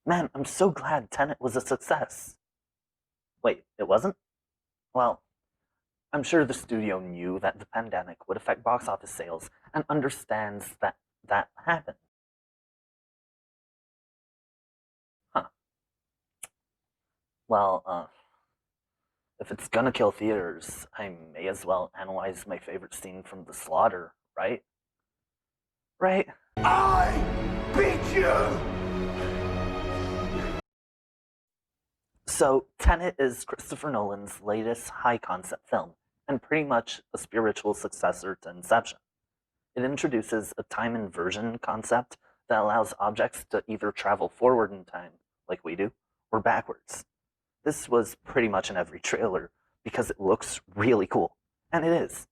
Man, I'm so glad Tenet was a success. Wait, it wasn't? Well, I'm sure the studio knew that the pandemic would affect box office sales and understands that that happened. Huh. Well, if it's gonna kill theaters, I may as well analyze my favorite scene from The Slaughter, right? Right? I beat you! So, Tenet is Christopher Nolan's latest high concept film, and pretty much a spiritual successor to Inception. It introduces a time inversion concept that allows objects to either travel forward in time, like we do, or backwards. This was pretty much in every trailer because it looks really cool, and it is.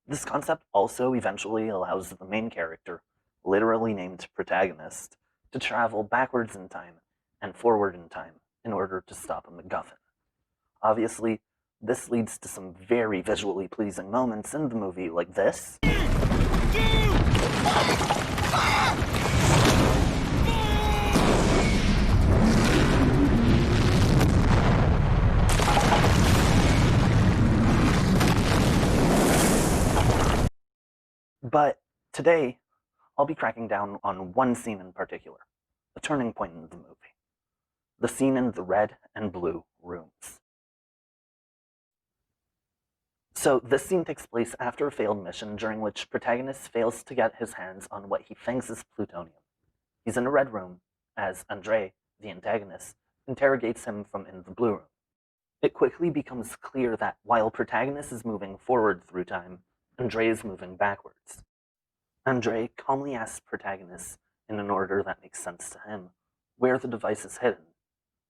This concept also eventually allows the main character, literally named protagonist, to travel backwards in time and forward in time in order to stop a MacGuffin. Obviously, this leads to some very visually pleasing moments in the movie, like this. But today, I'll be cracking down on one scene in particular, a turning point in the movie. The scene in the red and blue rooms. So this scene takes place after a failed mission during which protagonist fails to get his hands on what he thinks is plutonium. He's in a red room as Andre, the antagonist, interrogates him from in the blue room. It quickly becomes clear that while protagonist is moving forward through time, Andre is moving backwards. Andre calmly asks protagonist, in an order that makes sense to him, where the device is hidden,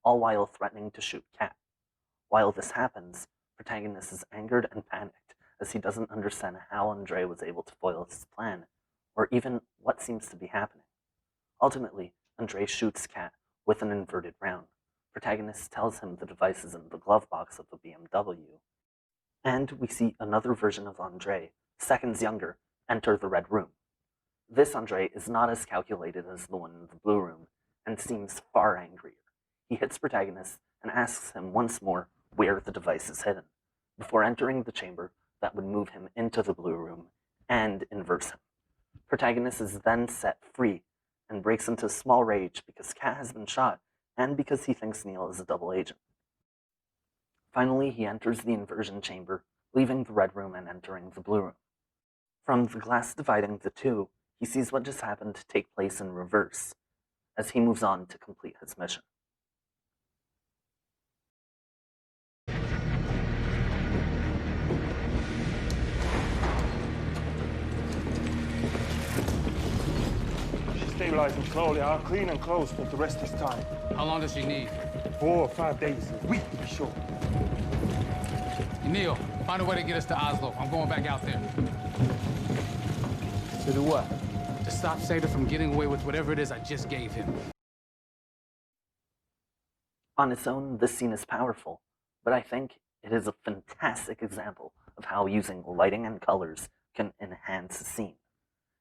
all while threatening to shoot Kat. While this happens, protagonist is angered and panicked as he doesn't understand how Andre was able to foil his plan, or even what seems to be happening. Ultimately, Andre shoots Kat with an inverted round. Protagonist tells him the device is in the glove box of the BMW. And we see another version of Andre, seconds younger, enter the red room. This Andre is not as calculated as the one in the blue room, and seems far angrier. He hits protagonist and asks him once more where the device is hidden, before entering the chamber that would move him into the blue room and inverse him. Protagonist is then set free and breaks into small rage because Kat has been shot and because he thinks Neil is a double agent. Finally, he enters the inversion chamber, leaving the red room and entering the blue room. From the glass dividing the two, he sees what just happened take place in reverse, as he moves on to complete his mission. She's stabilizing slowly. I'll clean and close, but the rest is time. How long does she need? 4 or 5 days, a week to be sure. Neil, find a way to get us to Oslo. I'm going back out there. To do what? To stop Seder from getting away with whatever it is I just gave him. On its own, this scene is powerful, but I think it is a fantastic example of how using lighting and colors can enhance a scene.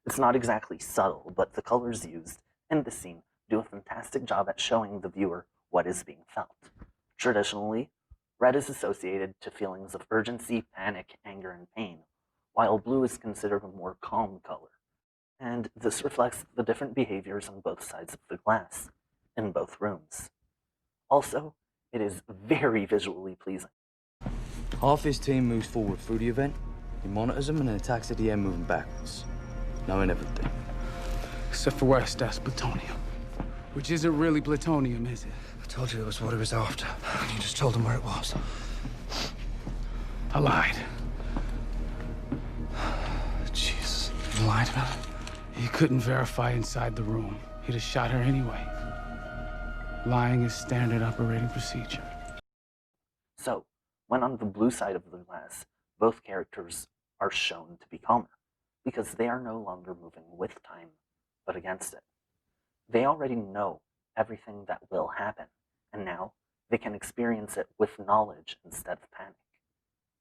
It's not exactly subtle, but the colors used in the scene do a fantastic job at showing the viewer what is being felt. Traditionally, red is associated to feelings of urgency, panic, anger, and pain, while blue is considered a more calm color. And this reflects the different behaviors on both sides of the glass, in both rooms. Also, it is very visually pleasing. Half his team moves forward through the event, he monitors them and then attacks at the end moving backwards, knowing everything. Except for where that's plutonium. Which isn't really plutonium, is it? I told you it was what he was after. You just told him where it was. I lied. Jesus. You lied about it? He couldn't verify inside the room. He'd have shot her anyway. Lying is standard operating procedure. So, when on the blue side of the glass, both characters are shown to be calmer, because they are no longer moving with time, but against it. They already know everything that will happen, and now they can experience it with knowledge instead of panic.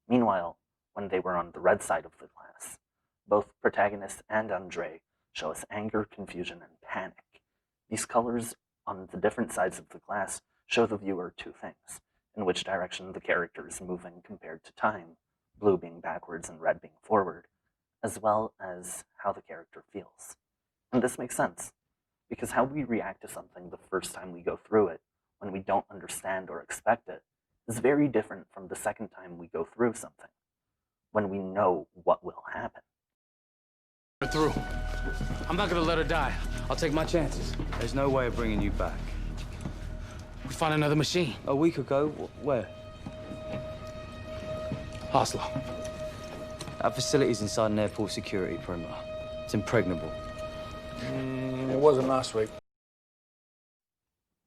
Meanwhile, when they were on the red side of the glass, both protagonist and Andre show us anger, confusion, and panic. These colors on the different sides of the glass show the viewer two things: in which direction the character is moving compared to time, blue being backwards and red being forward, as well as how the character feels. And this makes sense, because how we react to something the first time we go through it, when we don't understand or expect it, is very different from the second time we go through something, when we know what will happen. Her through. I'm not gonna let her die. I'll take my chances. There's no way of bringing you back. We find another machine. A week ago, where? Oslo. That facility's inside an airport security perimeter. It's impregnable. It wasn't last week.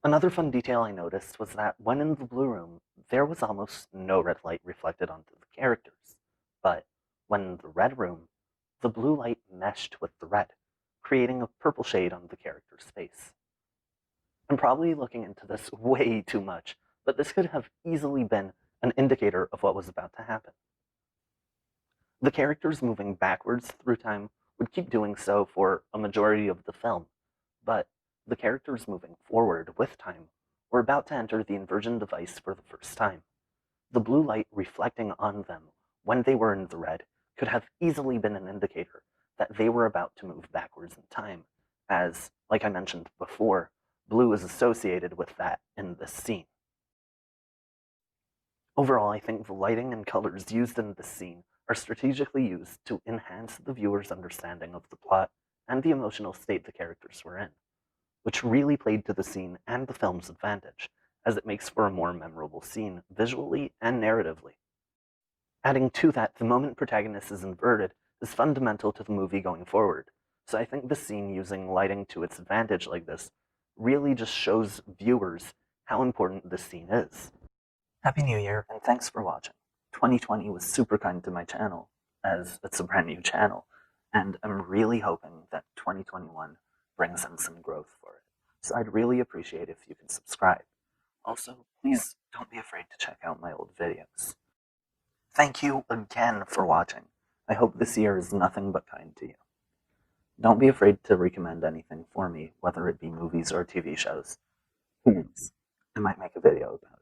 Another fun detail I noticed was that when in the blue room, there was almost no red light reflected onto the characters. But when in the red room, the blue light meshed with the red, creating a purple shade on the character's face. I'm probably looking into this way too much, but this could have easily been an indicator of what was about to happen. The characters moving backwards through time would keep doing so for a majority of the film, but the characters moving forward with time were about to enter the inversion device for the first time. The blue light reflecting on them when they were in the red could have easily been an indicator that they were about to move backwards in time, as, like I mentioned before, blue is associated with that in this scene. Overall, I think the lighting and colors used in this scene are strategically used to enhance the viewer's understanding of the plot and the emotional state the characters were in, which really played to the scene and the film's advantage, as it makes for a more memorable scene visually and narratively. Adding to that, the moment protagonist is inverted is fundamental to the movie going forward, so I think the scene using lighting to its advantage like this really just shows viewers how important this scene is. Happy New Year, and thanks for watching. 2020 was super kind to my channel, as it's a brand new channel, and I'm really hoping that 2021 brings in some growth for it. So I'd really appreciate if you could subscribe. Also, please don't be afraid to check out my old videos. Thank you again for watching. I hope this year is nothing but kind to you. Don't be afraid to recommend anything for me, whether it be movies or TV shows. Who knows? I might make a video about it.